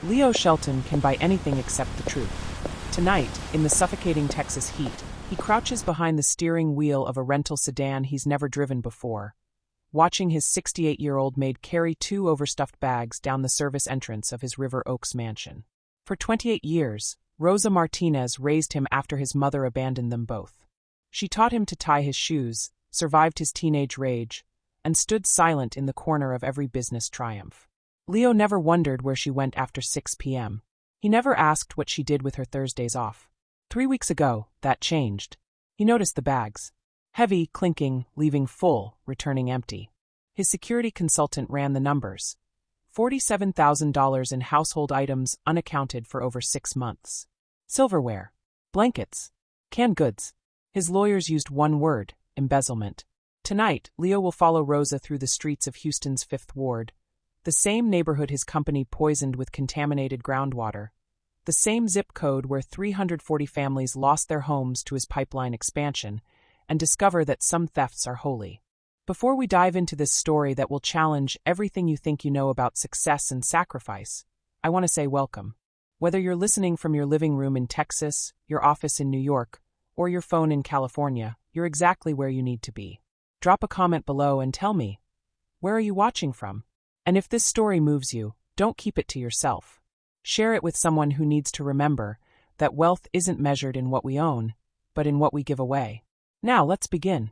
Leo Shelton can buy anything except the truth. Tonight, in the suffocating Texas heat, he crouches behind the steering wheel of a rental sedan he's never driven before, watching his 68-year-old maid carry two overstuffed bags down the service entrance of his River Oaks mansion. For 28 years, Rosa Martinez raised him after his mother abandoned them both. She taught him to tie his shoes, survived his teenage rage, and stood silent in the corner of every business triumph. Leo never wondered where she went after 6 p.m. He never asked what she did with her Thursdays off. 3 weeks ago, that changed. He noticed the bags. Heavy, clinking, leaving full, returning empty. His security consultant ran the numbers. $47,000 in household items unaccounted for over 6 months. Silverware. Blankets. Canned goods. His lawyers used one word: embezzlement. Tonight, Leo will follow Rosa through the streets of Houston's Fifth Ward, the same neighborhood his company poisoned with contaminated groundwater, the same zip code where 340 families lost their homes to his pipeline expansion, and discover that some thefts are holy. Before we dive into this story that will challenge everything you think you know about success and sacrifice, I want to say welcome. Whether you're listening from your living room in Texas, your office in New York, or your phone in California, you're exactly where you need to be. Drop a comment below and tell me, where are you watching from? And if this story moves you, don't keep it to yourself. Share it with someone who needs to remember that wealth isn't measured in what we own, but in what we give away. Now, let's begin.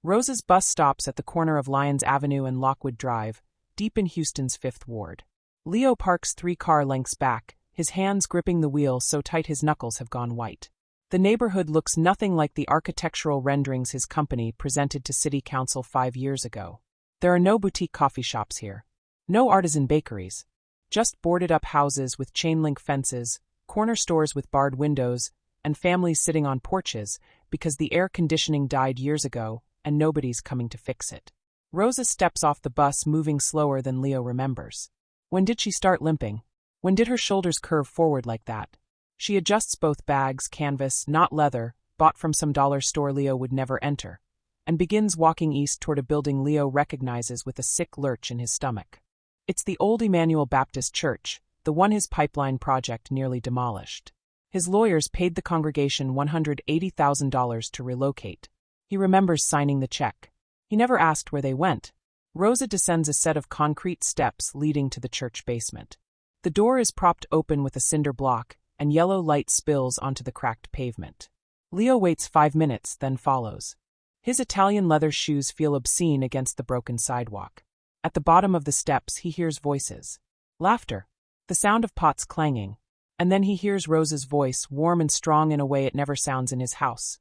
Rosa's bus stops at the corner of Lyons Avenue and Lockwood Drive, deep in Houston's Fifth Ward. Leo parks 3 car lengths back, his hands gripping the wheel so tight his knuckles have gone white. The neighborhood looks nothing like the architectural renderings his company presented to City Council 5 years ago. There are no boutique coffee shops here. No artisan bakeries. Just boarded-up houses with chain-link fences, corner stores with barred windows, and families sitting on porches because the air conditioning died years ago and nobody's coming to fix it. Rosa steps off the bus, moving slower than Leo remembers. When did she start limping? When did her shoulders curve forward like that? She adjusts both bags, canvas, not leather, bought from some dollar store Leo would never enter, and begins walking east toward a building Leo recognizes with a sick lurch in his stomach. It's the old Emmanuel Baptist Church, the one his pipeline project nearly demolished. His lawyers paid the congregation $180,000 to relocate. He remembers signing the check. He never asked where they went. Rosa descends a set of concrete steps leading to the church basement. The door is propped open with a cinder block, and yellow light spills onto the cracked pavement. Leo waits 5 minutes, then follows. His Italian leather shoes feel obscene against the broken sidewalk. At the bottom of the steps, he hears voices. Laughter. The sound of pots clanging. And then he hears Rosa's voice, warm and strong in a way it never sounds in his house.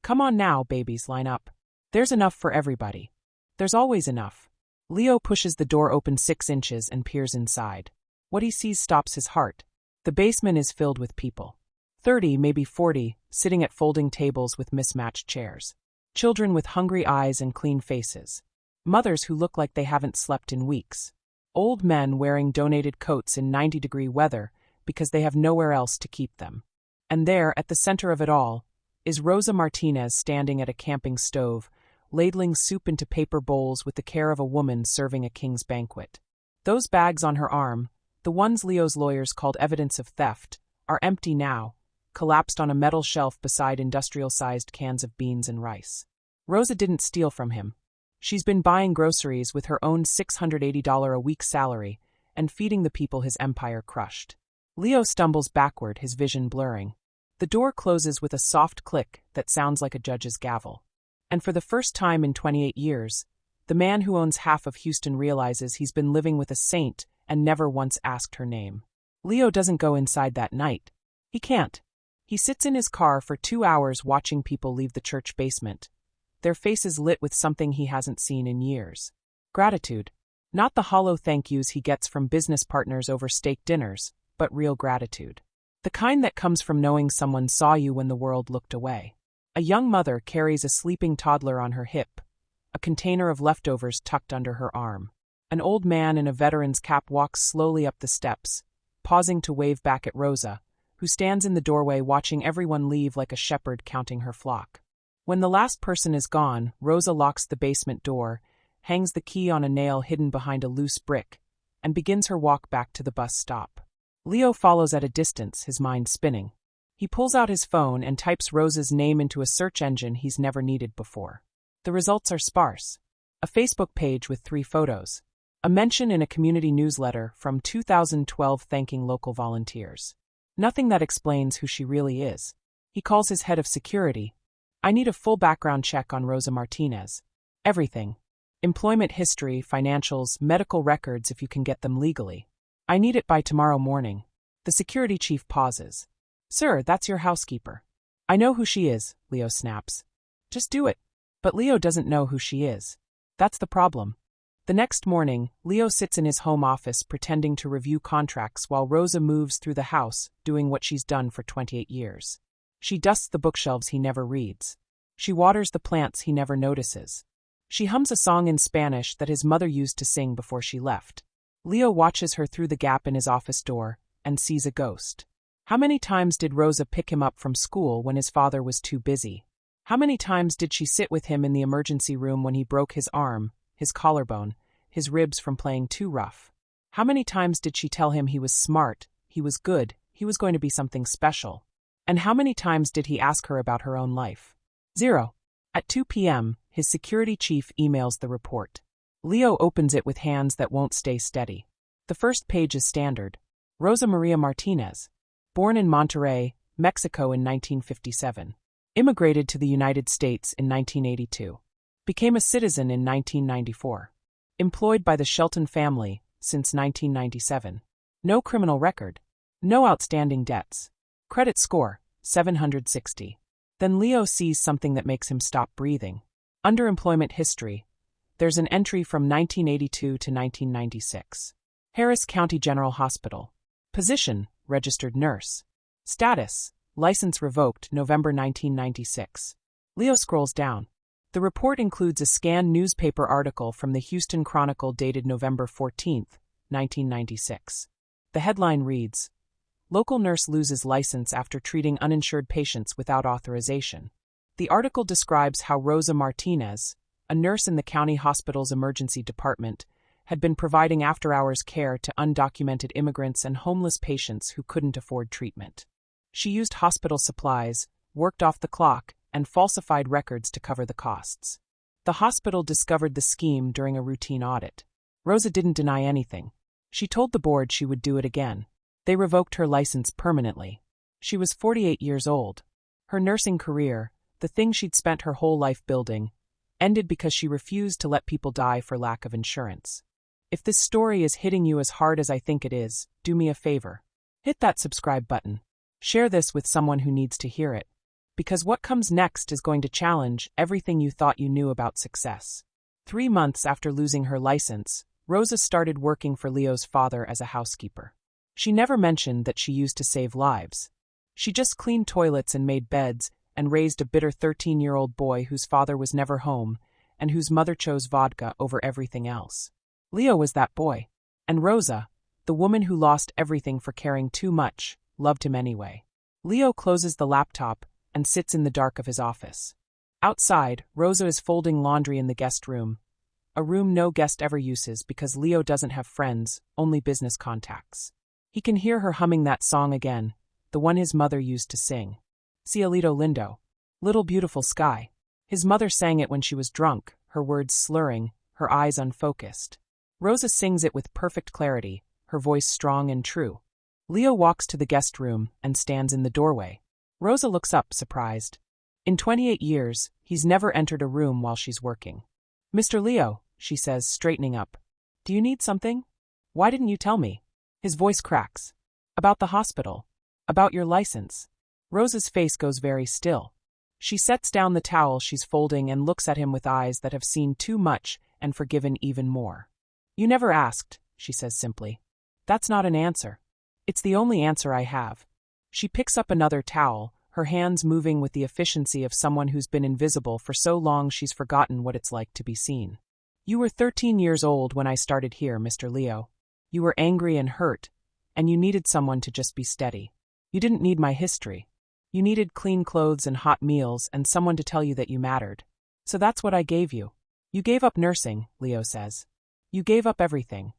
Come on now, babies, line up. There's enough for everybody. There's always enough. Leo pushes the door open 6 inches and peers inside. What he sees stops his heart. The basement is filled with people. 30, maybe 40, sitting at folding tables with mismatched chairs. Children with hungry eyes and clean faces. Mothers who look like they haven't slept in weeks. Old men wearing donated coats in 90-degree weather because they have nowhere else to keep them. And there, at the center of it all, is Rosa Martinez standing at a camping stove, ladling soup into paper bowls with the care of a woman serving a king's banquet. Those bags on her arm, the ones Leo's lawyers called evidence of theft, are empty now, collapsed on a metal shelf beside industrial-sized cans of beans and rice. Rosa didn't steal from him. She's been buying groceries with her own $680 a week salary and feeding the people his empire crushed. Leo stumbles backward, his vision blurring. The door closes with a soft click that sounds like a judge's gavel. And for the first time in 28 years, the man who owns half of Houston realizes he's been living with a saint and never once asked her name. Leo doesn't go inside that night. He can't. He sits in his car for 2 hours watching people leave the church basement, their faces lit with something he hasn't seen in years. Gratitude. Not the hollow thank yous he gets from business partners over steak dinners, but real gratitude. The kind that comes from knowing someone saw you when the world looked away. A young mother carries a sleeping toddler on her hip, a container of leftovers tucked under her arm. An old man in a veteran's cap walks slowly up the steps, pausing to wave back at Rosa, who stands in the doorway watching everyone leave like a shepherd counting her flock. When the last person is gone, Rosa locks the basement door, hangs the key on a nail hidden behind a loose brick, and begins her walk back to the bus stop. Leo follows at a distance, his mind spinning. He pulls out his phone and types Rosa's name into a search engine he's never needed before. The results are sparse. A Facebook page with 3 photos. A mention in a community newsletter from 2012 thanking local volunteers. Nothing that explains who she really is. He calls his head of security. I need a full background check on Rosa Martinez. Everything. Employment history, financials, medical records if you can get them legally. I need it by tomorrow morning. The security chief pauses. Sir, that's your housekeeper. I know who she is, Leo snaps. Just do it. But Leo doesn't know who she is. That's the problem. The next morning, Leo sits in his home office pretending to review contracts while Rosa moves through the house, doing what she's done for 28 years. She dusts the bookshelves he never reads. She waters the plants he never notices. She hums a song in Spanish that his mother used to sing before she left. Leo watches her through the gap in his office door and sees a ghost. How many times did Rosa pick him up from school when his father was too busy? How many times did she sit with him in the emergency room when he broke his arm, his collarbone, his ribs from playing too rough? How many times did she tell him he was smart, he was good, he was going to be something special? And how many times did he ask her about her own life? 0. At 2 p.m., his security chief emails the report. Leo opens it with hands that won't stay steady. The first page is standard. Rosa Maria Martinez. Born in Monterrey, Mexico in 1957. Immigrated to the United States in 1982. Became a citizen in 1994. Employed by the Shelton family since 1997. No criminal record. No outstanding debts. Credit score, 760. Then Leo sees something that makes him stop breathing. Under employment history, there's an entry from 1982 to 1996. Harris County General Hospital. Position, registered nurse. Status, license revoked November 1996. Leo scrolls down. The report includes a scanned newspaper article from the Houston Chronicle dated November 14, 1996. The headline reads, Local nurse loses license after treating uninsured patients without authorization. The article describes how Rosa Martinez, a nurse in the county hospital's emergency department, had been providing after-hours care to undocumented immigrants and homeless patients who couldn't afford treatment. She used hospital supplies, worked off the clock, and falsified records to cover the costs. The hospital discovered the scheme during a routine audit. Rosa didn't deny anything. She told the board she would do it again. They revoked her license permanently. She was 48 years old. Her nursing career, the thing she'd spent her whole life building, ended because she refused to let people die for lack of insurance. If this story is hitting you as hard as I think it is, do me a favor. Hit that subscribe button. Share this with someone who needs to hear it. Because what comes next is going to challenge everything you thought you knew about success. 3 months after losing her license, Rosa started working for Leo's father as a housekeeper. She never mentioned that she used to save lives. She just cleaned toilets and made beds and raised a bitter 13-year-old boy whose father was never home and whose mother chose vodka over everything else. Leo was that boy. And Rosa, the woman who lost everything for caring too much, loved him anyway. Leo closes the laptop and sits in the dark of his office. Outside, Rosa is folding laundry in the guest room, a room no guest ever uses because Leo doesn't have friends, only business contacts. He can hear her humming that song again, the one his mother used to sing. Cielito lindo. Little beautiful sky. His mother sang it when she was drunk, her words slurring, her eyes unfocused. Rosa sings it with perfect clarity, her voice strong and true. Leo walks to the guest room and stands in the doorway. Rosa looks up, surprised. In 28 years, he's never entered a room while she's working. Mr. Leo, she says, straightening up. Do you need something? Why didn't you tell me? His voice cracks. About the hospital. About your license. Rosa's face goes very still. She sets down the towel she's folding and looks at him with eyes that have seen too much and forgiven even more. You never asked, she says simply. That's not an answer. It's the only answer I have. She picks up another towel, her hands moving with the efficiency of someone who's been invisible for so long she's forgotten what it's like to be seen. You were 13 years old when I started here, Mr. Leo. You were angry and hurt, and you needed someone to just be steady. You didn't need my history. You needed clean clothes and hot meals and someone to tell you that you mattered. So that's what I gave you. You gave up nursing, Leo says. You gave up everything.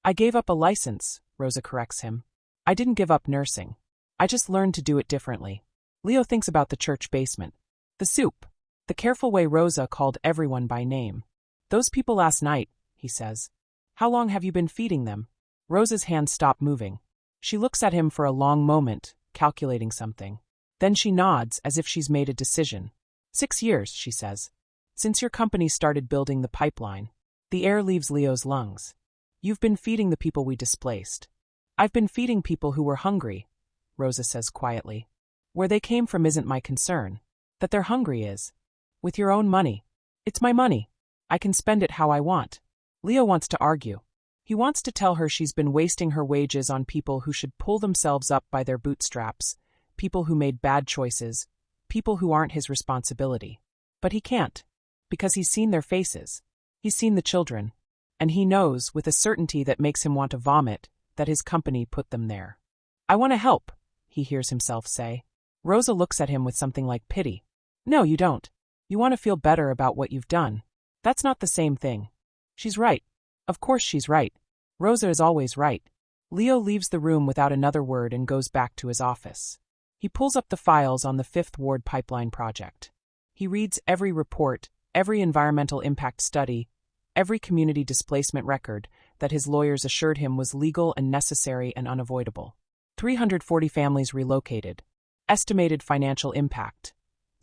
I gave up a license, Rosa corrects him. I didn't give up nursing. I just learned to do it differently. Leo thinks about the church basement. The soup. The careful way Rosa called everyone by name. Those people last night, he says. How long have you been feeding them? Rosa's hands stop moving. She looks at him for a long moment, calculating something. Then she nods as if she's made a decision. 6 years, she says. Since your company started building the pipeline. The air leaves Leo's lungs. You've been feeding the people we displaced. I've been feeding people who were hungry, Rosa says quietly. Where they came from isn't my concern. That they're hungry is. With your own money. It's my money. I can spend it how I want. Leo wants to argue. He wants to tell her she's been wasting her wages on people who should pull themselves up by their bootstraps, people who made bad choices, people who aren't his responsibility. But he can't. Because he's seen their faces. He's seen the children. And he knows, with a certainty that makes him want to vomit, that his company put them there. I want to help, he hears himself say. Rosa looks at him with something like pity. No, you don't. You want to feel better about what you've done. That's not the same thing. She's right. Of course she's right. Rosa is always right. Leo leaves the room without another word and goes back to his office. He pulls up the files on the 5th Ward pipeline project. He reads every report, every environmental impact study, every community displacement record that his lawyers assured him was legal and necessary and unavoidable. 340 families relocated. Estimated financial impact.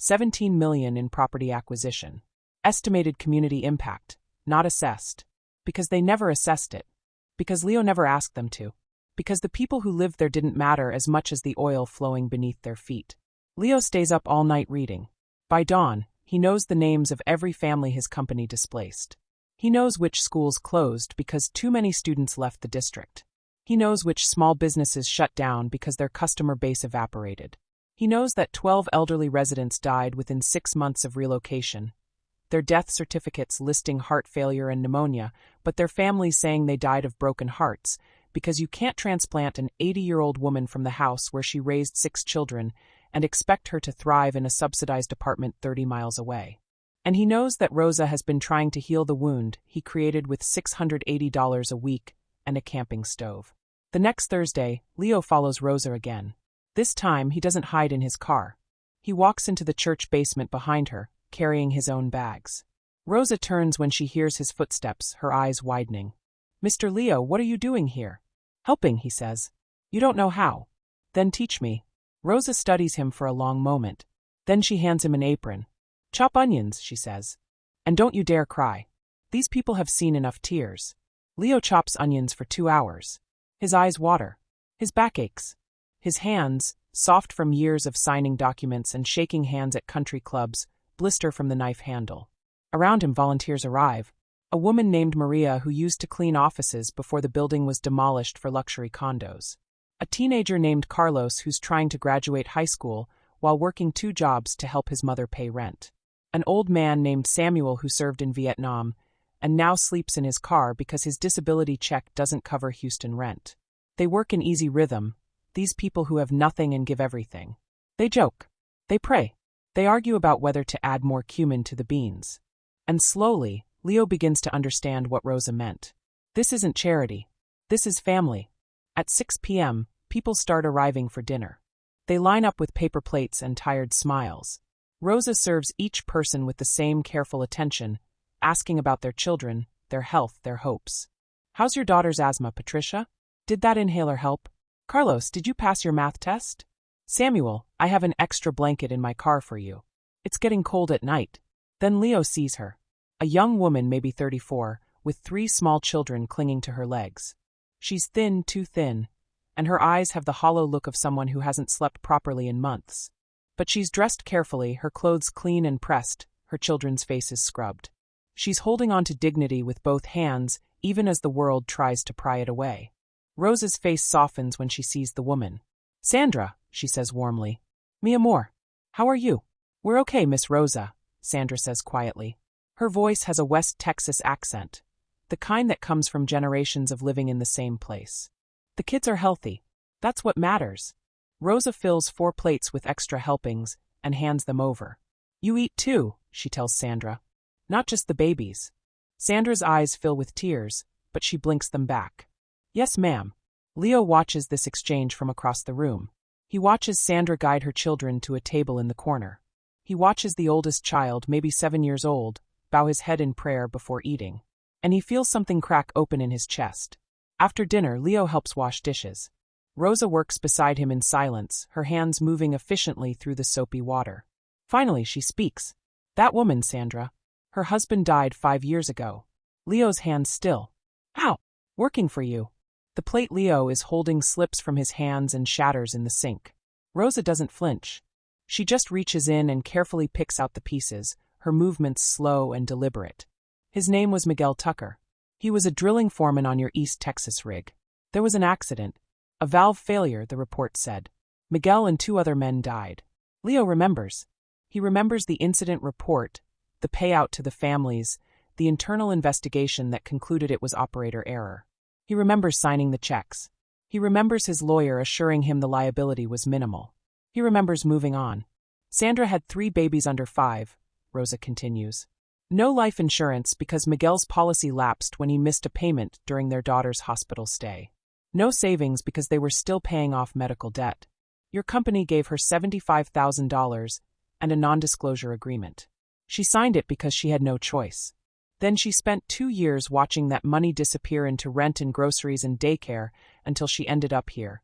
$17 million in property acquisition. Estimated community impact, not assessed. Because they never assessed it. Because Leo never asked them to. Because the people who lived there didn't matter as much as the oil flowing beneath their feet. Leo stays up all night reading. By dawn, he knows the names of every family his company displaced. He knows which schools closed because too many students left the district. He knows which small businesses shut down because their customer base evaporated. He knows that 12 elderly residents died within 6 months of relocation. Their death certificates listing heart failure and pneumonia, but their families saying they died of broken hearts, because you can't transplant an 80-year-old woman from the house where she raised 6 children and expect her to thrive in a subsidized apartment 30 miles away. And he knows that Rosa has been trying to heal the wound he created with $680 a week and a camping stove. The next Thursday, Leo follows Rosa again. This time, he doesn't hide in his car. He walks into the church basement behind her, carrying his own bags. Rosa turns when she hears his footsteps, her eyes widening. Mr. Leo, what are you doing here? Helping, he says. You don't know how. Then teach me. Rosa studies him for a long moment. Then she hands him an apron. Chop onions, she says. And don't you dare cry. These people have seen enough tears. Leo chops onions for 2 hours. His eyes water. His back aches. His hands, soft from years of signing documents and shaking hands at country clubs, blister from the knife handle. Around him, volunteers arrive. A woman named Maria who used to clean offices before the building was demolished for luxury condos. A teenager named Carlos who's trying to graduate high school while working 2 jobs to help his mother pay rent. An old man named Samuel who served in Vietnam and now sleeps in his car because his disability check doesn't cover Houston rent. They work in easy rhythm, these people who have nothing and give everything. They joke. They pray. They argue about whether to add more cumin to the beans. And slowly, Leo begins to understand what Rosa meant. This isn't charity. This is family. At 6 p.m., people start arriving for dinner. They line up with paper plates and tired smiles. Rosa serves each person with the same careful attention, asking about their children, their health, their hopes. How's your daughter's asthma, Patricia? Did that inhaler help? Carlos, did you pass your math test? Samuel, I have an extra blanket in my car for you. It's getting cold at night. Then Leo sees her. A young woman, maybe 34, with 3 small children clinging to her legs. She's thin, too thin, and her eyes have the hollow look of someone who hasn't slept properly in months. But she's dressed carefully, her clothes clean and pressed, her children's faces scrubbed. She's holding on to dignity with both hands, even as the world tries to pry it away. Rosa's face softens when she sees the woman. Sandra, she says warmly. Mi amor. How are you? We're okay, Miss Rosa, Sandra says quietly. Her voice has a West Texas accent, the kind that comes from generations of living in the same place. The kids are healthy. That's what matters. Rosa fills 4 plates with extra helpings and hands them over. You eat too, she tells Sandra. Not just the babies. Sandra's eyes fill with tears, but she blinks them back. Yes, ma'am. Leo watches this exchange from across the room. He watches Sandra guide her children to a table in the corner. He watches the oldest child, maybe 7 years old, bow his head in prayer before eating. And he feels something crack open in his chest. After dinner, Leo helps wash dishes. Rosa works beside him in silence, her hands moving efficiently through the soapy water. Finally, she speaks. That woman, Sandra. Her husband died 5 years ago. Leo's hands still. How? Working for you. The plate Leo is holding slips from his hands and shatters in the sink. Rosa doesn't flinch. She just reaches in and carefully picks out the pieces, her movements slow and deliberate. His name was Miguel Tucker. He was a drilling foreman on your East Texas rig. There was an accident. A valve failure, the report said. Miguel and 2 other men died. Leo remembers. He remembers the incident report, the payout to the families, the internal investigation that concluded it was operator error. He remembers signing the checks. He remembers his lawyer assuring him the liability was minimal. He remembers moving on. Sandra had 3 babies under 5, Rosa continues. No life insurance because Miguel's policy lapsed when he missed a payment during their daughter's hospital stay. No savings because they were still paying off medical debt. Your company gave her $75,000 and a non-disclosure agreement. She signed it because she had no choice. Then she spent 2 years watching that money disappear into rent and groceries and daycare until she ended up here,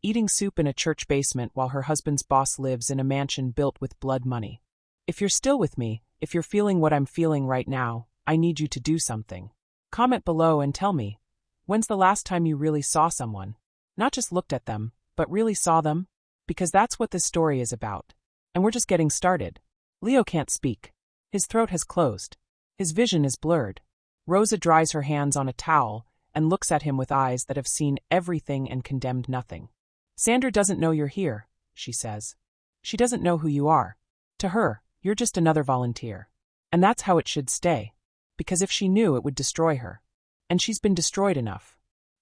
eating soup in a church basement while her husband's boss lives in a mansion built with blood money. If you're still with me, if you're feeling what I'm feeling right now, I need you to do something. Comment below and tell me, when's the last time you really saw someone? Not just looked at them, but really saw them? Because that's what this story is about. And we're just getting started. Leo can't speak. His throat has closed. His vision is blurred. Rosa dries her hands on a towel and looks at him with eyes that have seen everything and condemned nothing. Sandra doesn't know you're here, she says. She doesn't know who you are. To her, you're just another volunteer. And that's how it should stay. Because if she knew, it would destroy her. And she's been destroyed enough.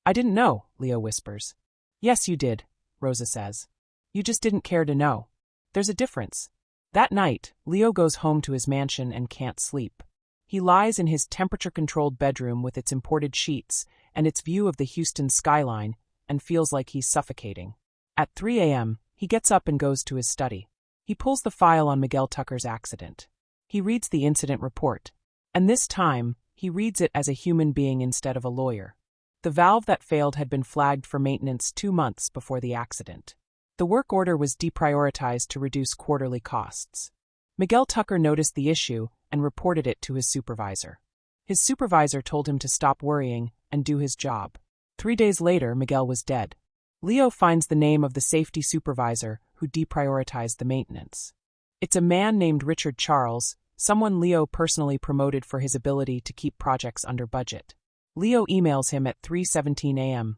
I didn't know, Leo whispers. Yes, you did, Rosa says. You just didn't care to know. There's a difference. That night, Leo goes home to his mansion and can't sleep. He lies in his temperature-controlled bedroom with its imported sheets and its view of the Houston skyline and feels like he's suffocating. At 3 a.m., he gets up and goes to his study. He pulls the file on Miguel Tucker's accident. He reads the incident report. And this time, he reads it as a human being instead of a lawyer. The valve that failed had been flagged for maintenance 2 months before the accident. The work order was deprioritized to reduce quarterly costs. Miguel Tucker noticed the issue and reported it to his supervisor. His supervisor told him to stop worrying and do his job. 3 days later, Miguel was dead. Leo finds the name of the safety supervisor who deprioritized the maintenance. It's a man named Richard Charles, someone Leo personally promoted for his ability to keep projects under budget. Leo emails him at 3:17 a.m.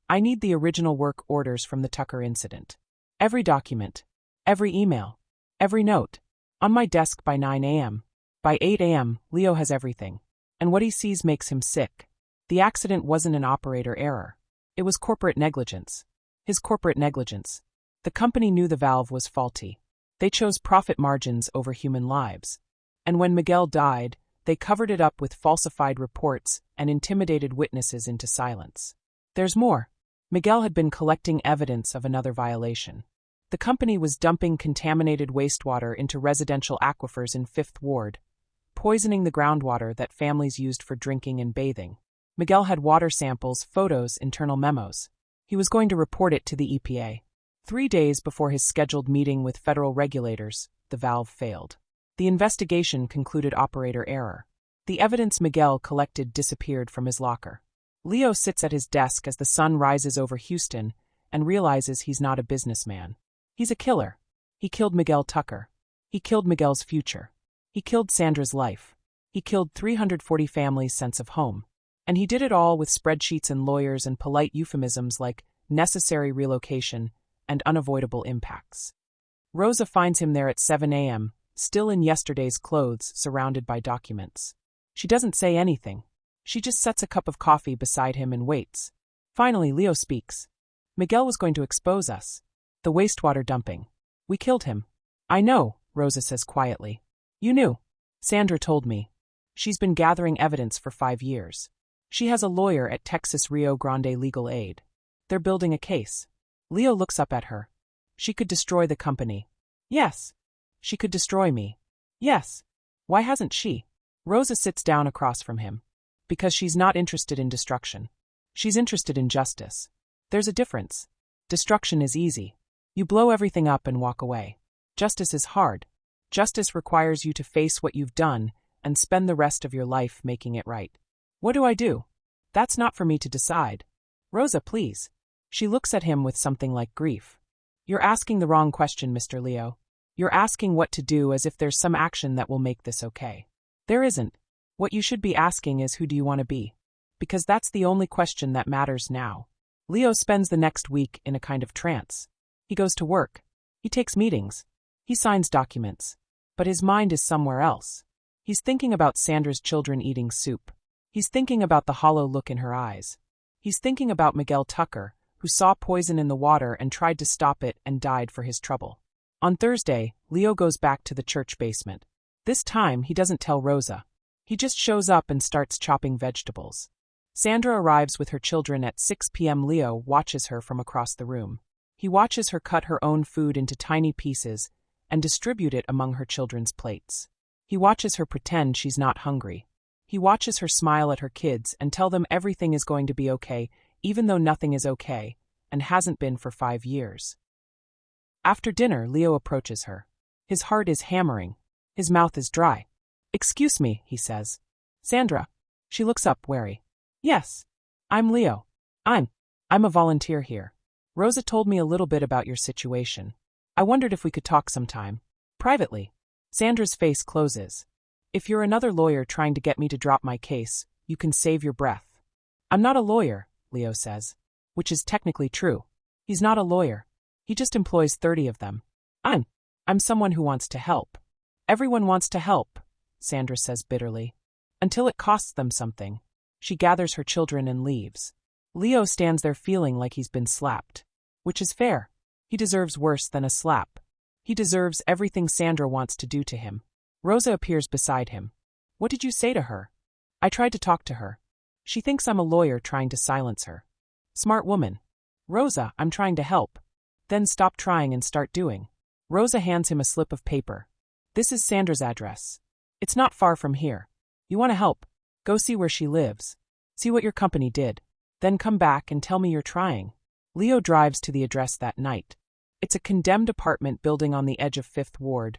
I need the original work orders from the Tucker incident. Every document, every email, every note. On my desk by 9 a.m. By 8 a.m., Leo has everything. And what he sees makes him sick. The accident wasn't an operator error. It was corporate negligence. His corporate negligence. The company knew the valve was faulty. They chose profit margins over human lives. And when Miguel died, they covered it up with falsified reports and intimidated witnesses into silence. There's more. Miguel had been collecting evidence of another violation. The company was dumping contaminated wastewater into residential aquifers in 5th Ward, poisoning the groundwater that families used for drinking and bathing. Miguel had water samples, photos, internal memos. He was going to report it to the EPA. 3 days before his scheduled meeting with federal regulators, the valve failed. The investigation concluded operator error. The evidence Miguel collected disappeared from his locker. Leo sits at his desk as the sun rises over Houston and realizes he's not a businessman. He's a killer. He killed Miguel Tucker. He killed Miguel's future. He killed Sandra's life. He killed 340 families' sense of home. And he did it all with spreadsheets and lawyers and polite euphemisms like necessary relocation and unavoidable impacts. Rosa finds him there at 7 a.m., still in yesterday's clothes, surrounded by documents. She doesn't say anything. She just sets a cup of coffee beside him and waits. Finally, Leo speaks. Miguel was going to expose us. The wastewater dumping. We killed him. I know, Rosa says quietly. You knew. Sandra told me. She's been gathering evidence for 5 years. She has a lawyer at Texas Rio Grande Legal Aid. They're building a case. Leo looks up at her. She could destroy the company. Yes. She could destroy me. Yes. Why hasn't she? Rosa sits down across from him. Because she's not interested in destruction. She's interested in justice. There's a difference. Destruction is easy. You blow everything up and walk away. Justice is hard. Justice requires you to face what you've done and spend the rest of your life making it right. What do I do? That's not for me to decide. Rosa, please. She looks at him with something like grief. You're asking the wrong question, Mr. Leo. You're asking what to do as if there's some action that will make this okay. There isn't. What you should be asking is, who do you want to be? Because that's the only question that matters now. Leo spends the next week in a kind of trance. He goes to work. He takes meetings. He signs documents. But his mind is somewhere else. He's thinking about Sandra's children eating soup. He's thinking about the hollow look in her eyes. He's thinking about Miguel Tucker, who saw poison in the water and tried to stop it and died for his trouble. On Thursday, Leo goes back to the church basement. This time, he doesn't tell Rosa. He just shows up and starts chopping vegetables. Sandra arrives with her children at 6 p.m. Leo watches her from across the room. He watches her cut her own food into tiny pieces and distribute it among her children's plates. He watches her pretend she's not hungry. He watches her smile at her kids and tell them everything is going to be okay, even though nothing is okay, and hasn't been for 5 years. After dinner, Leo approaches her. His heart is hammering. His mouth is dry. "Excuse me," he says. "Sandra." She looks up, wary. "Yes. I'm Leo. I'm a volunteer here. Rosa told me a little bit about your situation. I wondered if we could talk sometime. Privately." Sandra's face closes. "If you're another lawyer trying to get me to drop my case, you can save your breath." "I'm not a lawyer," Leo says. Which is technically true. He's not a lawyer. He just employs 30 of them. I'm someone who wants to help." "Everyone wants to help," Sandra says bitterly. "Until it costs them something." She gathers her children and leaves. Leo stands there feeling like he's been slapped. Which is fair. He deserves worse than a slap. He deserves everything Sandra wants to do to him. Rosa appears beside him. "What did you say to her?" "I tried to talk to her. She thinks I'm a lawyer trying to silence her." "Smart woman." "Rosa, I'm trying to help." "Then stop trying and start doing." Rosa hands him a slip of paper. "This is Sandra's address. It's not far from here. You want to help? Go see where she lives. See what your company did. Then come back and tell me you're trying." Leo drives to the address that night. It's a condemned apartment building on the edge of 5th Ward.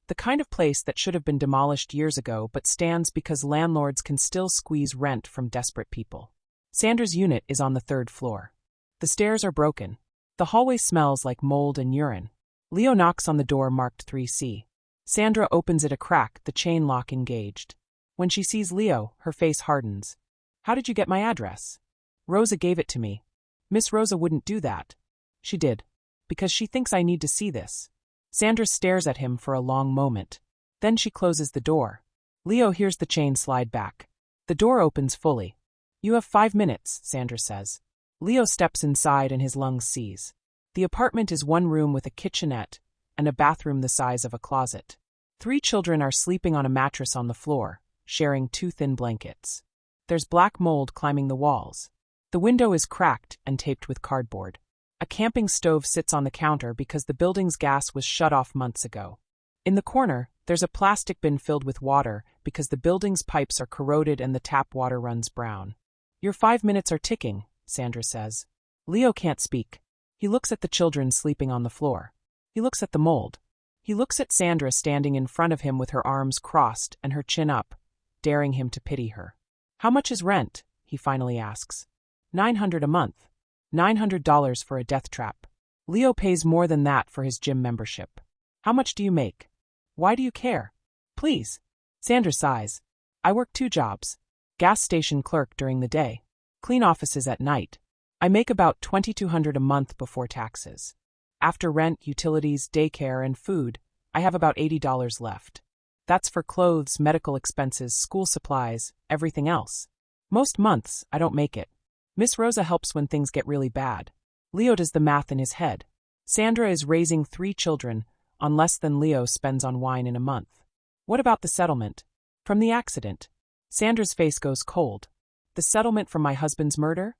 The kind of place that should have been demolished years ago but stands because landlords can still squeeze rent from desperate people. Sandra's unit is on the 3rd floor. The stairs are broken. The hallway smells like mold and urine. Leo knocks on the door marked 3C. Sandra opens it a crack, the chain lock engaged. When she sees Leo, her face hardens. "How did you get my address?" "Rosa gave it to me." "Miss Rosa wouldn't do that." "She did. Because she thinks I need to see this." Sandra stares at him for a long moment. Then she closes the door. Leo hears the chain slide back. The door opens fully. "You have 5 minutes," Sandra says. Leo steps inside and his lungs seize. The apartment is one room with a kitchenette and a bathroom the size of a closet. 3 children are sleeping on a mattress on the floor, sharing 2 thin blankets. There's black mold climbing the walls. The window is cracked and taped with cardboard. A camping stove sits on the counter because the building's gas was shut off months ago. In the corner, there's a plastic bin filled with water because the building's pipes are corroded and the tap water runs brown. "Your 5 minutes are ticking," Sandra says. Leo can't speak. He looks at the children sleeping on the floor. He looks at the mold. He looks at Sandra standing in front of him with her arms crossed and her chin up, daring him to pity her. "How much is rent?" he finally asks. $900 a month. $900 for a death trap. Leo pays more than that for his gym membership. "How much do you make?" "Why do you care?" "Please." Sandra sighs. "I work 2 jobs. Gas station clerk during the day. Clean offices at night. I make about $2,200 a month before taxes. After rent, utilities, daycare, and food, I have about $80 left. That's for clothes, medical expenses, school supplies, everything else. Most months, I don't make it. Miss Rosa helps when things get really bad." Leo does the math in his head. Sandra is raising 3 children on less than Leo spends on wine in a month. "What about the settlement?" "From the accident." Sandra's face goes cold. "The settlement from my husband's murder?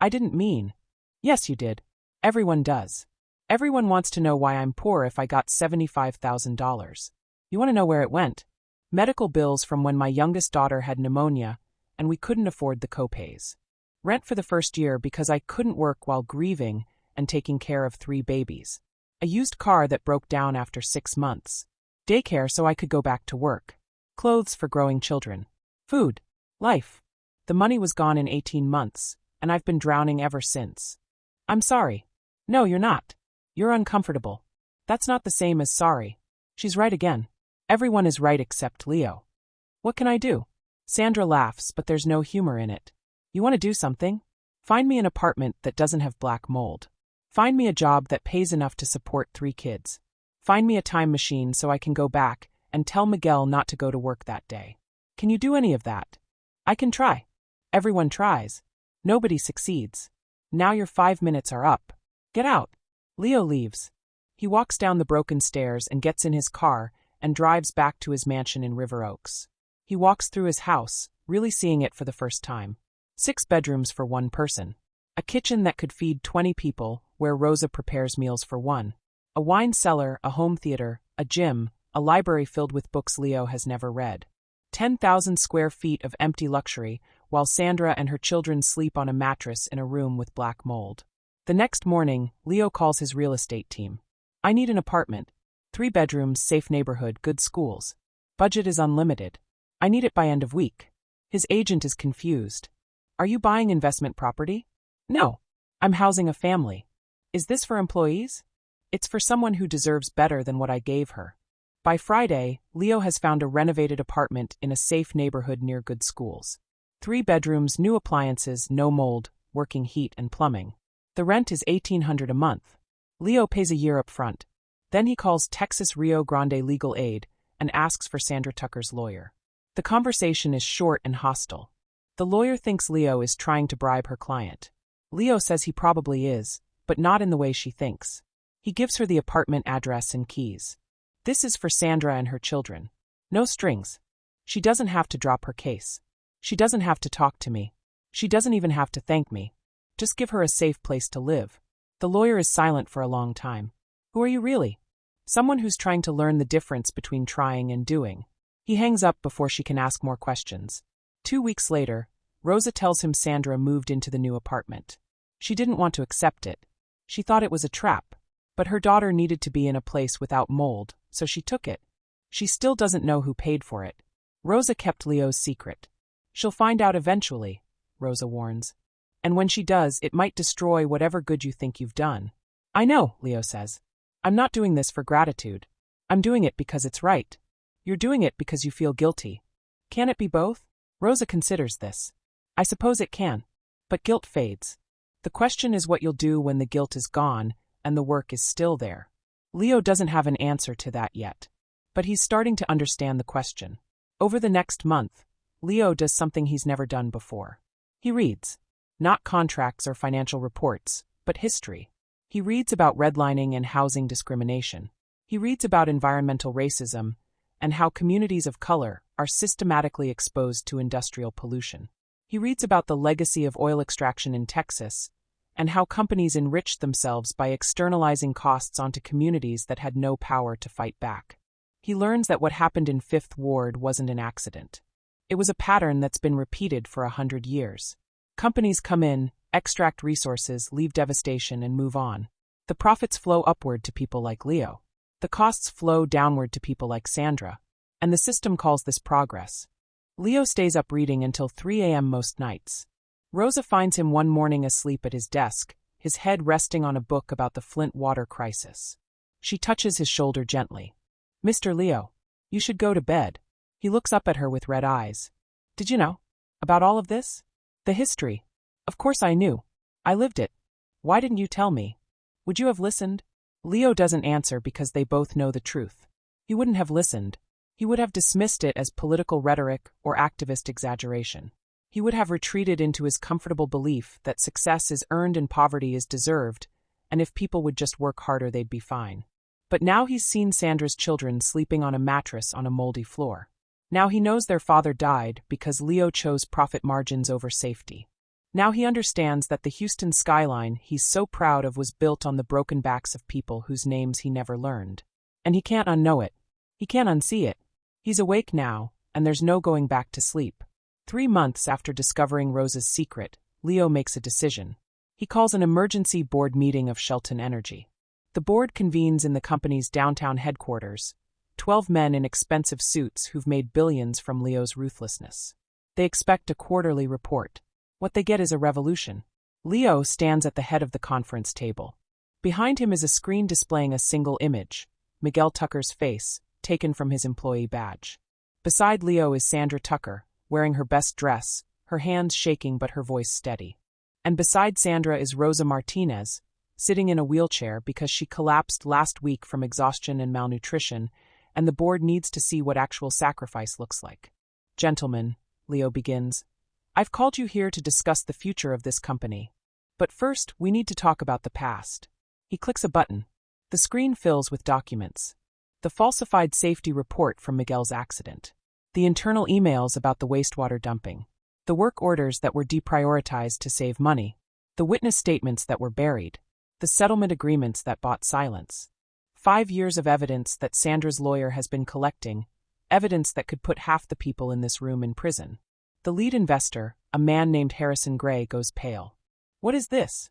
I didn't mean." Yes, you did. Everyone does. Everyone wants to know why I'm poor if I got $75,000. You want to know where it went? Medical bills from when my youngest daughter had pneumonia, and we couldn't afford the copays. Rent for the first year because I couldn't work while grieving and taking care of 3 babies. A used car that broke down after 6 months. Daycare so I could go back to work. Clothes for growing children. Food. Life. The money was gone in 18 months, and I've been drowning ever since. I'm sorry. No, you're not. You're uncomfortable. That's not the same as sorry. She's right again. Everyone is right except Leo. What can I do? Sandra laughs, but there's no humor in it. You want to do something? Find me an apartment that doesn't have black mold. Find me a job that pays enough to support 3 kids. Find me a time machine so I can go back and tell Miguel not to go to work that day. Can you do any of that? I can try. Everyone tries. Nobody succeeds. Now your 5 minutes are up. Get out. Leo leaves. He walks down the broken stairs and gets in his car and drives back to his mansion in River Oaks. He walks through his house, really seeing it for the first time. 6 bedrooms for 1 person. A kitchen that could feed 20 people, where Rosa prepares meals for 1. A wine cellar, a home theater, a gym, a library filled with books Leo has never read. 10,000 square feet of empty luxury, while Sandra and her children sleep on a mattress in a room with black mold. The next morning, Leo calls his real estate team. I need an apartment. 3 bedrooms, safe neighborhood, good schools. Budget is unlimited. I need it by end of week. His agent is confused. Are you buying investment property? No. I'm housing a family. Is this for employees? It's for someone who deserves better than what I gave her. By Friday, Leo has found a renovated apartment in a safe neighborhood near good schools. 3 bedrooms, new appliances, no mold, working heat and plumbing. The rent is $1,800 a month. Leo pays a year up front. Then he calls Texas Rio Grande Legal Aid and asks for Sandra Tucker's lawyer. The conversation is short and hostile. The lawyer thinks Leo is trying to bribe her client. Leo says he probably is, but not in the way she thinks. He gives her the apartment address and keys. This is for Sandra and her children. No strings. She doesn't have to drop her case. She doesn't have to talk to me. She doesn't even have to thank me. Just give her a safe place to live. The lawyer is silent for a long time. Who are you really? Someone who's trying to learn the difference between trying and doing. He hangs up before she can ask more questions. 2 weeks later, Rosa tells him Sandra moved into the new apartment. She didn't want to accept it. She thought it was a trap. But her daughter needed to be in a place without mold, so she took it. She still doesn't know who paid for it. Rosa kept Leo's secret. She'll find out eventually, Rosa warns. And when she does, it might destroy whatever good you think you've done. I know, Leo says. I'm not doing this for gratitude. I'm doing it because it's right. You're doing it because you feel guilty. Can it be both? Rosa considers this. I suppose it can. But guilt fades. The question is what you'll do when the guilt is gone and the work is still there. Leo doesn't have an answer to that yet. But he's starting to understand the question. Over the next month, Leo does something he's never done before. He reads. Not contracts or financial reports, but history. He reads about redlining and housing discrimination. He reads about environmental racism and how communities of color are systematically exposed to industrial pollution. He reads about the legacy of oil extraction in Texas and how companies enriched themselves by externalizing costs onto communities that had no power to fight back. He learns that what happened in Fifth Ward wasn't an accident. It was a pattern that's been repeated for 100 years. Companies come in, extract resources, leave devastation, and move on. The profits flow upward to people like Leo. The costs flow downward to people like Sandra. And the system calls this progress. Leo stays up reading until 3 a.m. most nights. Rosa finds him one morning asleep at his desk, his head resting on a book about the Flint water crisis. She touches his shoulder gently. Mr. Leo, you should go to bed. He looks up at her with red eyes. Did you know? About all of this? The history. Of course I knew. I lived it. Why didn't you tell me? Would you have listened? Leo doesn't answer because they both know the truth. He wouldn't have listened. He would have dismissed it as political rhetoric or activist exaggeration. He would have retreated into his comfortable belief that success is earned and poverty is deserved, and if people would just work harder they'd be fine. But now he's seen Sandra's children sleeping on a mattress on a moldy floor. Now he knows their father died because Leo chose profit margins over safety. Now he understands that the Houston skyline he's so proud of was built on the broken backs of people whose names he never learned. And he can't unknow it. He can't unsee it. He's awake now, and there's no going back to sleep. 3 months after discovering Rosa's secret, Leo makes a decision. He calls an emergency board meeting of Shelton Energy. The board convenes in the company's downtown headquarters, 12 men in expensive suits who've made billions from Leo's ruthlessness. They expect a quarterly report. What they get is a revolution. Leo stands at the head of the conference table. Behind him is a screen displaying a single image, Miguel Tucker's face, taken from his employee badge. Beside Leo is Sandra Tucker, wearing her best dress, her hands shaking but her voice steady. And beside Sandra is Rosa Martinez, sitting in a wheelchair because she collapsed last week from exhaustion and malnutrition, and the board needs to see what actual sacrifice looks like. Gentlemen, Leo begins, I've called you here to discuss the future of this company. But first, we need to talk about the past. He clicks a button. The screen fills with documents. The falsified safety report from Miguel's accident. The internal emails about the wastewater dumping. The work orders that were deprioritized to save money. The witness statements that were buried. The settlement agreements that bought silence. 5 years of evidence that Sandra's lawyer has been collecting, evidence that could put half the people in this room in prison. The lead investor, a man named Harrison Gray, goes pale. What is this?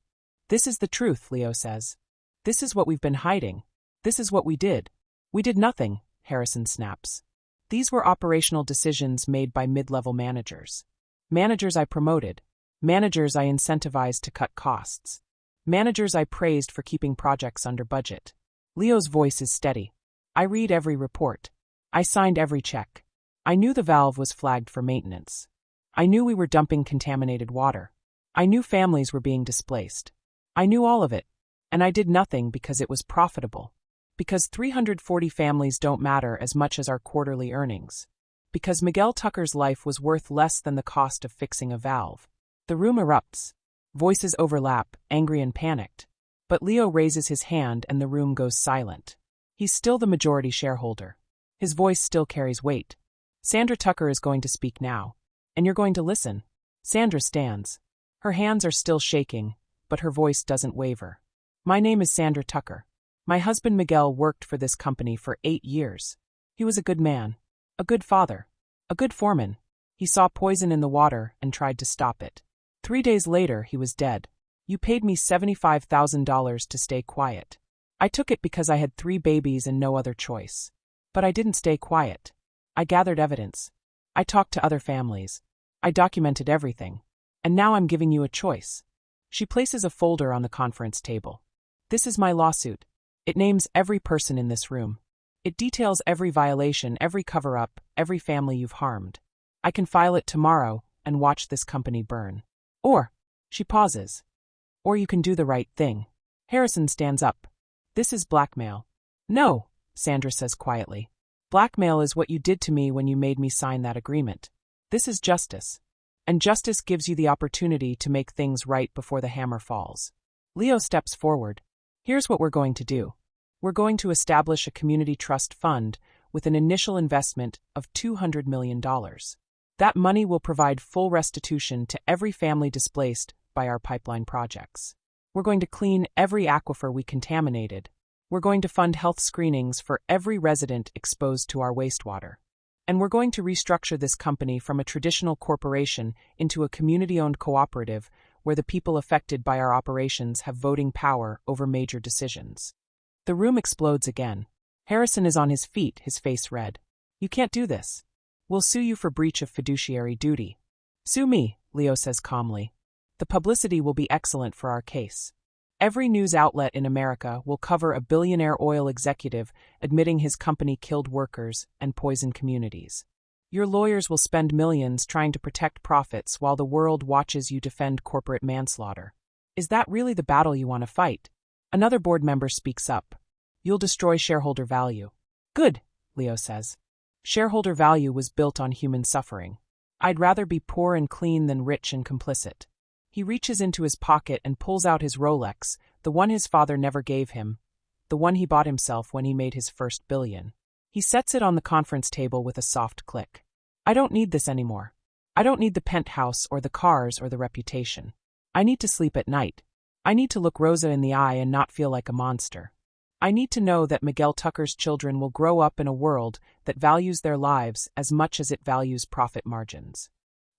This is the truth, Leo says. This is what we've been hiding. This is what we did. We did nothing, Harrison snaps. These were operational decisions made by mid-level managers. Managers I promoted. Managers I incentivized to cut costs. Managers I praised for keeping projects under budget. Leo's voice is steady. I read every report. I signed every check. I knew the valve was flagged for maintenance. I knew we were dumping contaminated water. I knew families were being displaced. I knew all of it. And I did nothing because it was profitable. Because 340 families don't matter as much as our quarterly earnings. Because Miguel Tucker's life was worth less than the cost of fixing a valve. The room erupts. Voices overlap, angry and panicked. But Leo raises his hand and the room goes silent. He's still the majority shareholder. His voice still carries weight. Sandra Tucker is going to speak now. And you're going to listen. Sandra stands. Her hands are still shaking, but her voice doesn't waver. My name is Sandra Tucker. My husband Miguel worked for this company for 8 years. He was a good man. A good father. A good foreman. He saw poison in the water and tried to stop it. 3 days later, he was dead. You paid me $75,000 to stay quiet. I took it because I had 3 babies and no other choice. But I didn't stay quiet. I gathered evidence. I talked to other families. I documented everything. And now I'm giving you a choice. She places a folder on the conference table. This is my lawsuit. It names every person in this room. It details every violation, every cover-up, every family you've harmed. I can file it tomorrow and watch this company burn. Or, she pauses. Or you can do the right thing. Harrison stands up. This is blackmail. No, Sandra says quietly. Blackmail is what you did to me when you made me sign that agreement. This is justice. And justice gives you the opportunity to make things right before the hammer falls. Leo steps forward. Here's what we're going to do. We're going to establish a community trust fund with an initial investment of $200 million. That money will provide full restitution to every family displaced by our pipeline projects. We're going to clean every aquifer we contaminated. We're going to fund health screenings for every resident exposed to our wastewater. And we're going to restructure this company from a traditional corporation into a community-owned cooperative where the people affected by our operations have voting power over major decisions. The room explodes again. Harrison is on his feet, his face red. You can't do this. We'll sue you for breach of fiduciary duty. Sue me, Leo says calmly. The publicity will be excellent for our case. Every news outlet in America will cover a billionaire oil executive admitting his company killed workers and poisoned communities. Your lawyers will spend millions trying to protect profits while the world watches you defend corporate manslaughter. Is that really the battle you want to fight? Another board member speaks up. You'll destroy shareholder value. Good, Leo says. Shareholder value was built on human suffering. I'd rather be poor and clean than rich and complicit. He reaches into his pocket and pulls out his Rolex, the one his father never gave him, the one he bought himself when he made his first billion. He sets it on the conference table with a soft click. I don't need this anymore. I don't need the penthouse or the cars or the reputation. I need to sleep at night. I need to look Rosa in the eye and not feel like a monster. I need to know that Miguel Tucker's children will grow up in a world that values their lives as much as it values profit margins.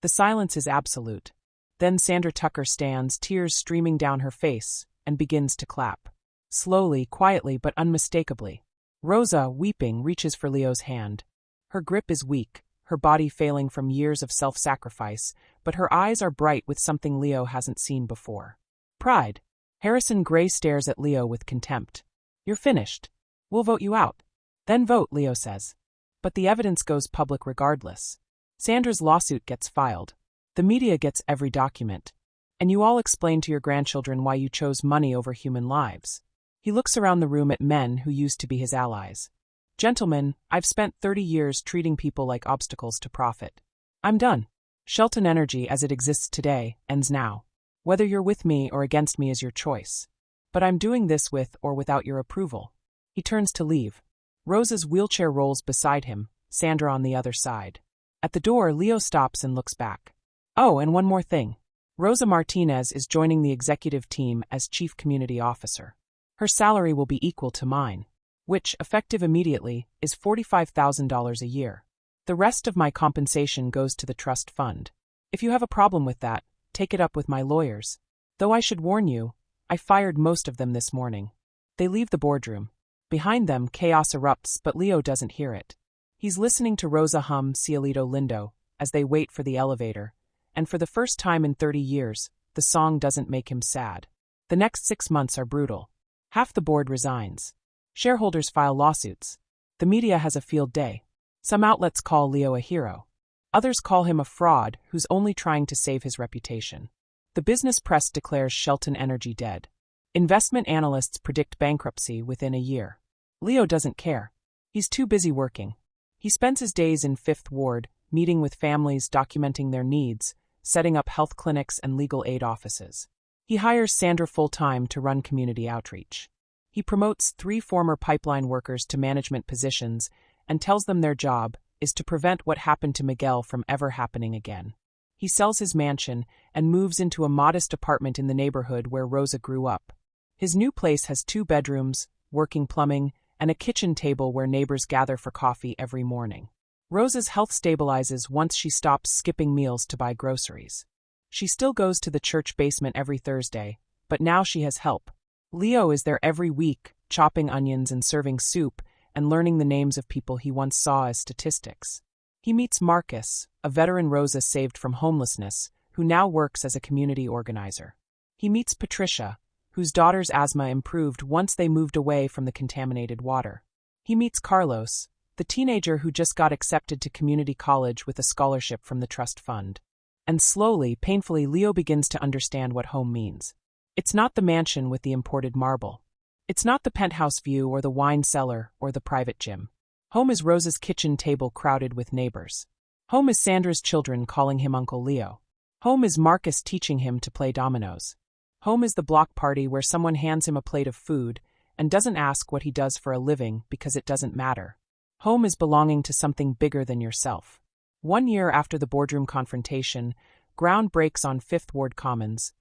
The silence is absolute. Then Sandra Tucker stands, tears streaming down her face, and begins to clap. Slowly, quietly, but unmistakably. Rosa, weeping, reaches for Leo's hand. Her grip is weak, her body failing from years of self-sacrifice, but her eyes are bright with something Leo hasn't seen before. Pride. Harrison Gray stares at Leo with contempt. You're finished. We'll vote you out. Then vote, Leo says. But the evidence goes public regardless. Sandra's lawsuit gets filed. The media gets every document. And you all explain to your grandchildren why you chose money over human lives. He looks around the room at men who used to be his allies. Gentlemen, I've spent 30 years treating people like obstacles to profit. I'm done. Shelton Energy as it exists today ends now. Whether you're with me or against me is your choice. But I'm doing this with or without your approval. He turns to leave. Rosa's wheelchair rolls beside him, Sandra on the other side. At the door, Leo stops and looks back. Oh, and one more thing. Rosa Martinez is joining the executive team as Chief Community Officer. Her salary will be equal to mine, which, effective immediately, is $45,000 a year. The rest of my compensation goes to the trust fund. If you have a problem with that, take it up with my lawyers. Though I should warn you, I fired most of them this morning. They leave the boardroom. Behind them, chaos erupts, but Leo doesn't hear it. He's listening to Rosa hum Cielito Lindo as they wait for the elevator, and for the first time in 30 years, the song doesn't make him sad. The next 6 months are brutal. Half the board resigns. Shareholders file lawsuits. The media has a field day. Some outlets call Leo a hero. Others call him a fraud who's only trying to save his reputation. The business press declares Shelton Energy dead. Investment analysts predict bankruptcy within a year. Leo doesn't care. He's too busy working. He spends his days in Fifth Ward, meeting with families, documenting their needs, setting up health clinics and legal aid offices. He hires Sandra full-time to run community outreach. He promotes 3 former pipeline workers to management positions and tells them their job is to prevent what happened to Miguel from ever happening again. He sells his mansion and moves into a modest apartment in the neighborhood where Rosa grew up. His new place has 2 bedrooms, working plumbing, and a kitchen table where neighbors gather for coffee every morning. Rosa's health stabilizes once she stops skipping meals to buy groceries. She still goes to the church basement every Thursday, but now she has help. Leo is there every week, chopping onions and serving soup, and learning the names of people he once saw as statistics. He meets Marcus, a veteran Rosa saved from homelessness, who now works as a community organizer. He meets Patricia, whose daughter's asthma improved once they moved away from the contaminated water. He meets Carlos, the teenager who just got accepted to community college with a scholarship from the trust fund. And slowly, painfully, Leo begins to understand what home means. It's not the mansion with the imported marble. It's not the penthouse view or the wine cellar or the private gym. Home is Rosa's kitchen table crowded with neighbors. Home is Sandra's children calling him Uncle Leo. Home is Marcus teaching him to play dominoes. Home is the block party where someone hands him a plate of food and doesn't ask what he does for a living because it doesn't matter. Home is belonging to something bigger than yourself. 1 year after the boardroom confrontation, ground breaks on Fifth Ward Commons,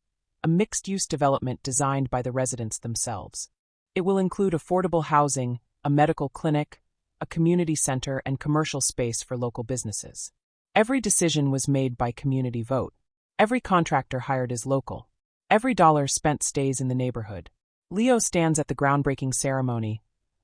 a mixed-use development designed by the residents themselves. It will include affordable housing, a medical clinic, a community center, and commercial space for local businesses. Every decision was made by community vote. Every contractor hired is local. Every dollar spent stays in the neighborhood. Leo stands at the groundbreaking ceremony,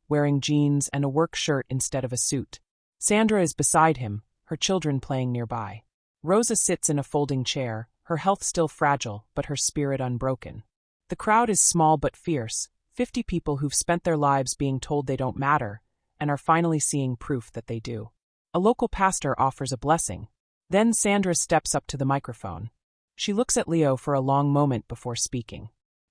wearing jeans and a work shirt instead of a suit. Sandra is beside him, her children playing nearby. Rosa sits in a folding chair, her health still fragile, but her spirit unbroken. The crowd is small but fierce, 50 people who've spent their lives being told they don't matter, and are finally seeing proof that they do. A local pastor offers a blessing. Then Sandra steps up to the microphone. She looks at Leo for a long moment before speaking.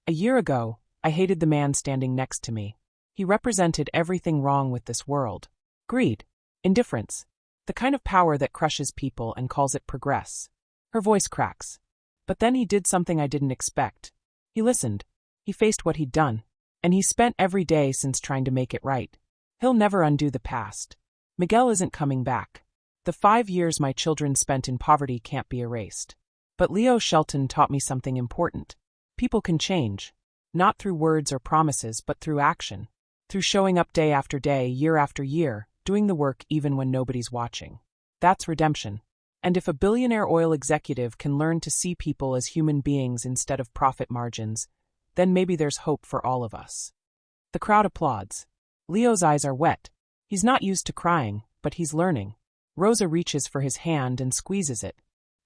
A year ago, I hated the man standing next to me. He represented everything wrong with this world. Greed. Indifference. The kind of power that crushes people and calls it progress. Her voice cracks. But then he did something I didn't expect. He listened. He faced what he'd done. And he spent every day since trying to make it right. He'll never undo the past. Miguel isn't coming back. The 5 years my children spent in poverty can't be erased. But Shelton taught me something important. People can change. Not through words or promises, but through action. Through showing up day after day, year after year, doing the work even when nobody's watching. That's redemption. And if a billionaire oil executive can learn to see people as human beings instead of profit margins, then maybe there's hope for all of us. The crowd applauds. Leo's eyes are wet. He's not used to crying, but he's learning. Rosa reaches for his hand and squeezes it.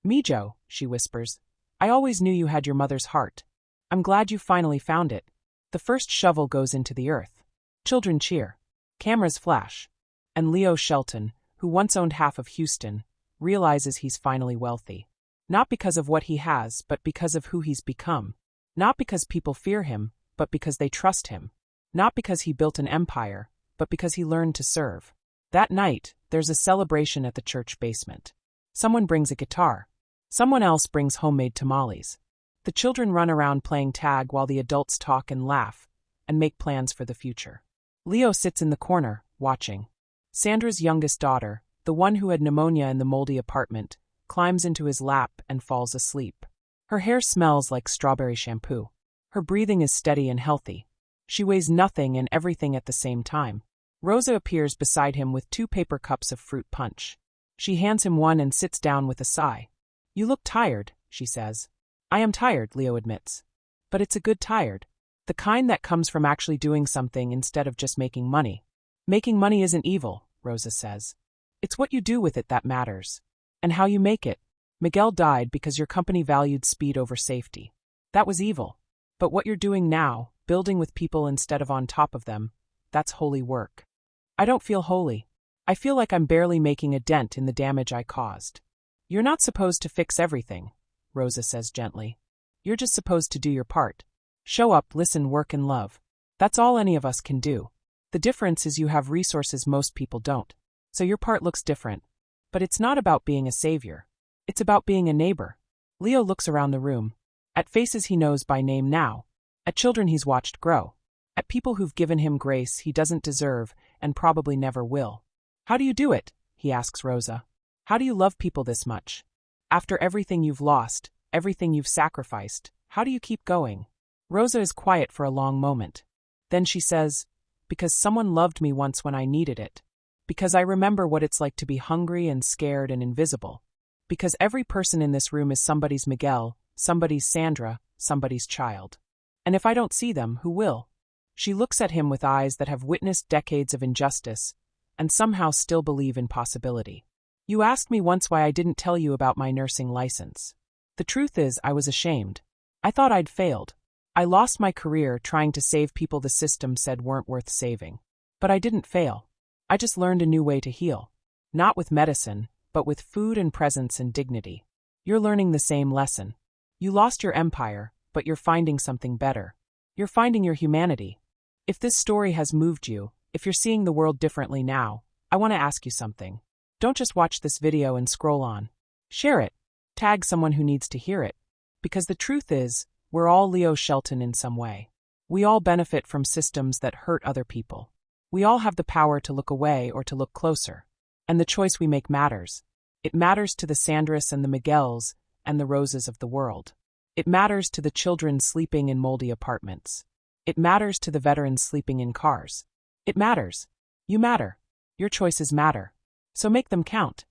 "Mijo," she whispers. "I always knew you had your mother's heart. I'm glad you finally found it." The first shovel goes into the earth. Children cheer. Cameras flash. And Shelton, who once owned half of Houston, realizes he's finally wealthy. Not because of what he has, but because of who he's become. Not because people fear him, but because they trust him. Not because he built an empire, but because he learned to serve. That night, there's a celebration at the church basement. Someone brings a guitar. Someone else brings homemade tamales. The children run around playing tag while the adults talk and laugh, and make plans for the future. Leo sits in the corner, watching. Sandra's youngest daughter, the one who had pneumonia in the moldy apartment, climbs into his lap and falls asleep. Her hair smells like strawberry shampoo. Her breathing is steady and healthy. She weighs nothing and everything at the same time. Rosa appears beside him with 2 paper cups of fruit punch. She hands him one and sits down with a sigh. "You look tired," she says. "I am tired," Leo admits. "But it's a good tired. The kind that comes from actually doing something instead of just making money." "Making money isn't evil," Rosa says. "It's what you do with it that matters. And how you make it. Miguel died because your company valued speed over safety. That was evil. But what you're doing now, building with people instead of on top of them, that's holy work." "I don't feel holy. I feel like I'm barely making a dent in the damage I caused." "You're not supposed to fix everything," Rosa says gently. "You're just supposed to do your part. Show up, listen, work, and love. That's all any of us can do. The difference is you have resources most people don't. So your part looks different. But it's not about being a savior. It's about being a neighbor." Leo looks around the room. At faces he knows by name now. At children he's watched grow. At people who've given him grace he doesn't deserve and probably never will. "How do you do it?" he asks Rosa. "How do you love people this much? After everything you've lost, everything you've sacrificed, how do you keep going?" Rosa is quiet for a long moment. Then she says, "Because someone loved me once when I needed it. Because I remember what it's like to be hungry and scared and invisible. Because every person in this room is somebody's Miguel, somebody's Sandra, somebody's child. And if I don't see them, who will?" She looks at him with eyes that have witnessed decades of injustice and somehow still believe in possibility. "You asked me once why I didn't tell you about my nursing license. The truth is, I was ashamed. I thought I'd failed. I lost my career trying to save people the system said weren't worth saving. But I didn't fail. I just learned a new way to heal. Not with medicine, but with food and presence and dignity. You're learning the same lesson. You lost your empire, but you're finding something better. You're finding your humanity. If this story has moved you, if you're seeing the world differently now, I want to ask you something. Don't just watch this video and scroll on. Share it. Tag someone who needs to hear it. Because the truth is, we're all Shelton in some way. We all benefit from systems that hurt other people. We all have the power to look away or to look closer. And the choice we make matters. It matters to the Sandras and the Miguels and the Rosas of the world. It matters to the children sleeping in moldy apartments. It matters to the veterans sleeping in cars. It matters. You matter. Your choices matter. So make them count.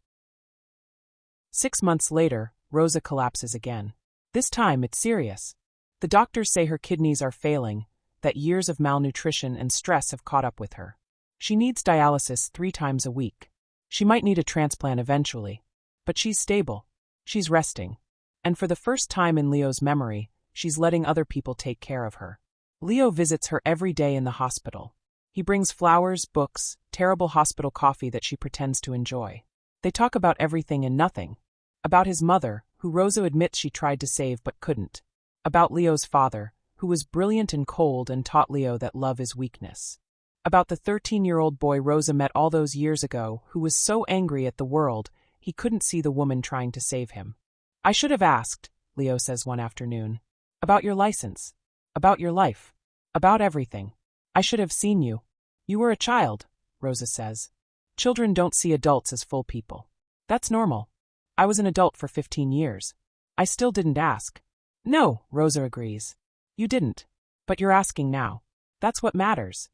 6 months later, Rosa collapses again. This time it's serious. The doctors say her kidneys are failing, that years of malnutrition and stress have caught up with her. She needs dialysis 3 times a week. She might need a transplant eventually. But she's stable. She's resting. And for the first time in Leo's memory, she's letting other people take care of her. Leo visits her every day in the hospital. He brings flowers, books, terrible hospital coffee that she pretends to enjoy. They talk about everything and nothing. About his mother, who Rosa admits she tried to save but couldn't. About Leo's father, who was brilliant and cold and taught Leo that love is weakness. About the 13-year-old boy Rosa met all those years ago who was so angry at the world he couldn't see the woman trying to save him. "I should have asked," Leo says one afternoon. "About your license. About your life. About everything. I should have seen you. You were a child," Rosa says. "Children don't see adults as full people. That's normal. I was an adult for 15 years. I still didn't ask. No, Rosa agrees. You didn't. But you're asking now. That's what matters.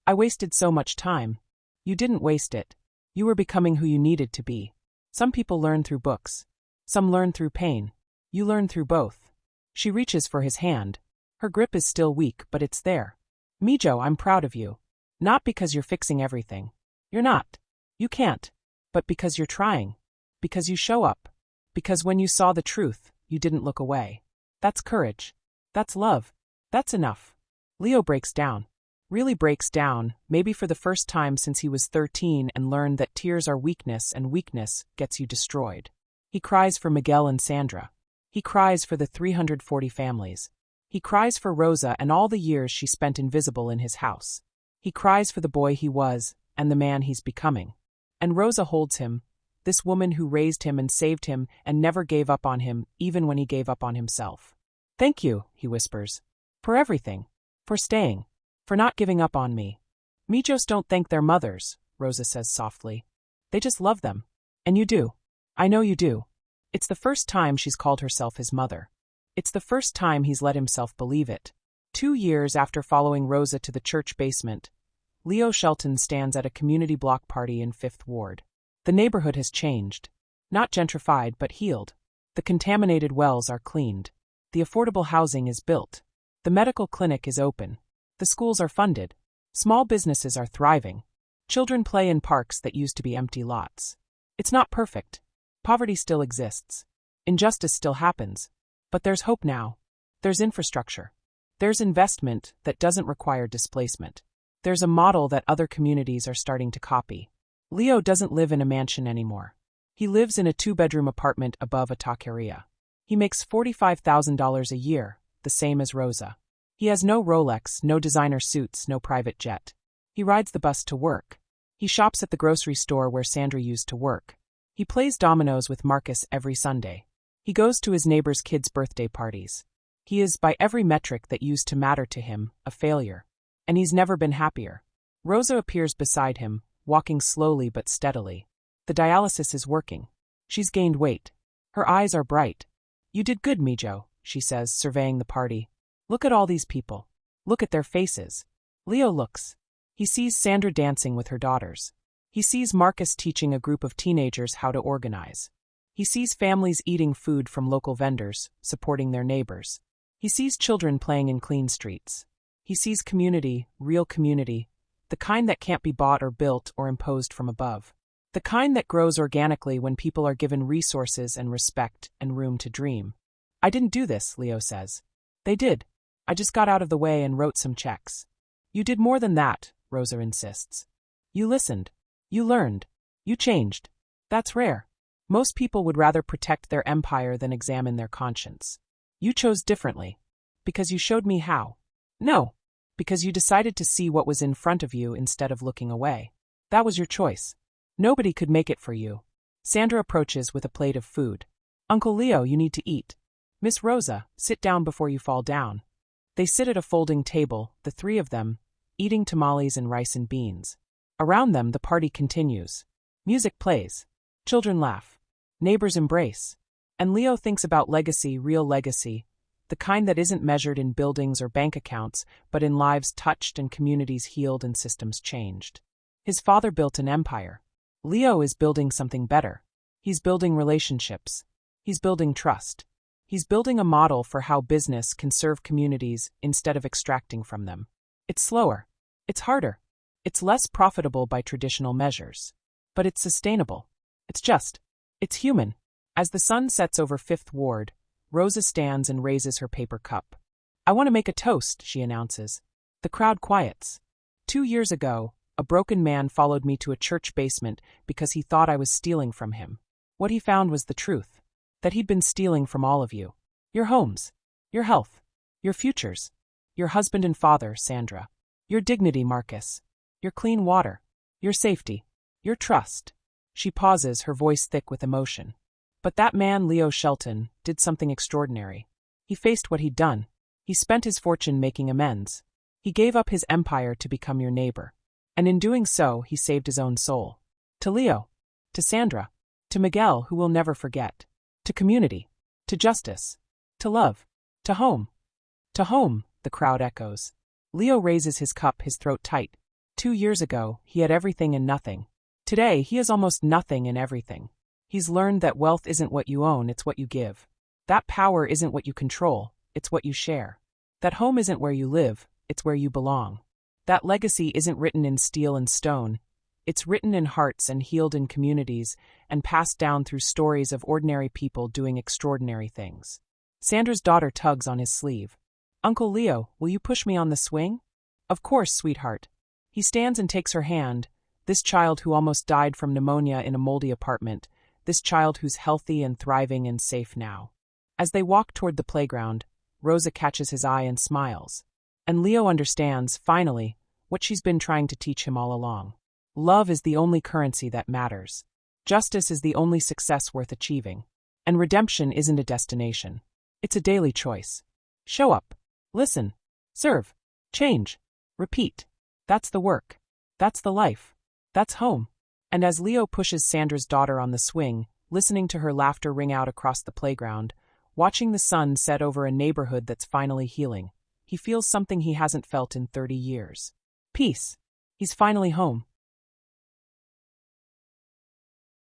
I wasted so much time. You didn't waste it. You were becoming who you needed to be. Some people learn through books. Some learn through pain. You learn through both. She reaches for his hand. Her grip is still weak, but it's there. Mijo, I'm proud of you. Not because you're fixing everything. You're not. You can't. But because you're trying. Because you show up. Because when you saw the truth, you didn't look away. That's courage. That's love. That's enough. Leo breaks down. Really breaks down, maybe for the first time since he was 13 and learned that tears are weakness and weakness gets you destroyed. He cries for Miguel and Sandra. He cries for the 340 families. He cries for Rosa and all the years she spent invisible in his house. He cries for the boy he was and the man he's becoming. And Rosa holds him, this woman who raised him and saved him and never gave up on him even when he gave up on himself. Thank you, he whispers. For everything. For staying. For not giving up on me. Mijos don't thank their mothers, Rosa says softly. They just love them. And you do. I know you do. It's the first time she's called herself his mother. It's the first time he's let himself believe it. 2 years after following Rosa to the church basement, Leo Shelton stands at a community block party in 5th Ward. The neighborhood has changed. Not gentrified, but healed. The contaminated wells are cleaned. The affordable housing is built. The medical clinic is open. The schools are funded. Small businesses are thriving. Children play in parks that used to be empty lots. It's not perfect. Poverty still exists. Injustice still happens. But there's hope now. There's infrastructure. There's investment that doesn't require displacement. There's a model that other communities are starting to copy. Leo doesn't live in a mansion anymore. He lives in a 2-bedroom apartment above a taqueria. He makes $45,000 a year, the same as Rosa. He has no Rolex, no designer suits, no private jet. He rides the bus to work. He shops at the grocery store where Sandra used to work. He plays dominoes with Marcus every Sunday. He goes to his neighbor's kids' birthday parties. He is, by every metric that used to matter to him, a failure. And he's never been happier. Rosa appears beside him, walking slowly but steadily. The dialysis is working. She's gained weight. Her eyes are bright. You did good, Mijo, she says, surveying the party. Look at all these people. Look at their faces. Leo looks. He sees Sandra dancing with her daughters. He sees Marcus teaching a group of teenagers how to organize. He sees families eating food from local vendors, supporting their neighbors. He sees children playing in clean streets. He sees community, real community, the kind that can't be bought or built or imposed from above. The kind that grows organically when people are given resources and respect and room to dream. I didn't do this, Leo says. They did. I just got out of the way and wrote some checks. You did more than that, Rosa insists. You listened. You learned. You changed. That's rare. Most people would rather protect their empire than examine their conscience. You chose differently. Because you showed me how. No. Because you decided to see what was in front of you instead of looking away. That was your choice. Nobody could make it for you. Sandra approaches with a plate of food. Uncle Leo, you need to eat. Miss Rosa, sit down before you fall down. They sit at a folding table, the 3 of them, eating tamales and rice and beans. Around them, the party continues. Music plays. Children laugh. Neighbors embrace. And Leo thinks about legacy, real legacy, the kind that isn't measured in buildings or bank accounts, but in lives touched and communities healed and systems changed. His father built an empire. Leo is building something better. He's building relationships. He's building trust. He's building a model for how business can serve communities instead of extracting from them. It's slower. It's harder. It's less profitable by traditional measures. But it's sustainable. It's just. It's human. As the sun sets over 5th Ward, Rosa stands and raises her paper cup. I want to make a toast, she announces. The crowd quiets. 2 years ago, a broken man followed me to a church basement because he thought I was stealing from him. What he found was the truth. That he'd been stealing from all of you. Your homes. Your health. Your futures. Your husband and father, Sandra. Your dignity, Marcus. Your clean water. Your safety. Your trust. She pauses, her voice thick with emotion. But that man, Leo Shelton, did something extraordinary. He faced what he'd done. He spent his fortune making amends. He gave up his empire to become your neighbor. And in doing so, he saved his own soul. To Leo. To Sandra. To To Miguel, who will never forget. To community. To justice. To love. To home. To home, the crowd echoes. Leo raises his cup, his throat tight. 2 years ago, he had everything and nothing. Today, he has almost nothing and everything. He's learned that wealth isn't what you own, it's what you give. That power isn't what you control, it's what you share. That home isn't where you live, it's where you belong. That legacy isn't written in steel and stone. It's written in hearts and healed in communities and passed down through stories of ordinary people doing extraordinary things. Sandra's daughter tugs on his sleeve. Uncle Leo, will you push me on the swing? Of course, sweetheart. He stands and takes her hand, this child who almost died from pneumonia in a moldy apartment, this child who's healthy and thriving and safe now. As they walk toward the playground, Rosa catches his eye and smiles. And Leo understands, finally, what she's been trying to teach him all along. Love is the only currency that matters. Justice is the only success worth achieving. And redemption isn't a destination. It's a daily choice. Show up. Listen. Serve. Change. Repeat. That's the work. That's the life. That's home. And as Leo pushes Sandra's daughter on the swing, listening to her laughter ring out across the playground, watching the sun set over a neighborhood that's finally healing, he feels something he hasn't felt in 30 years. Peace. He's finally home.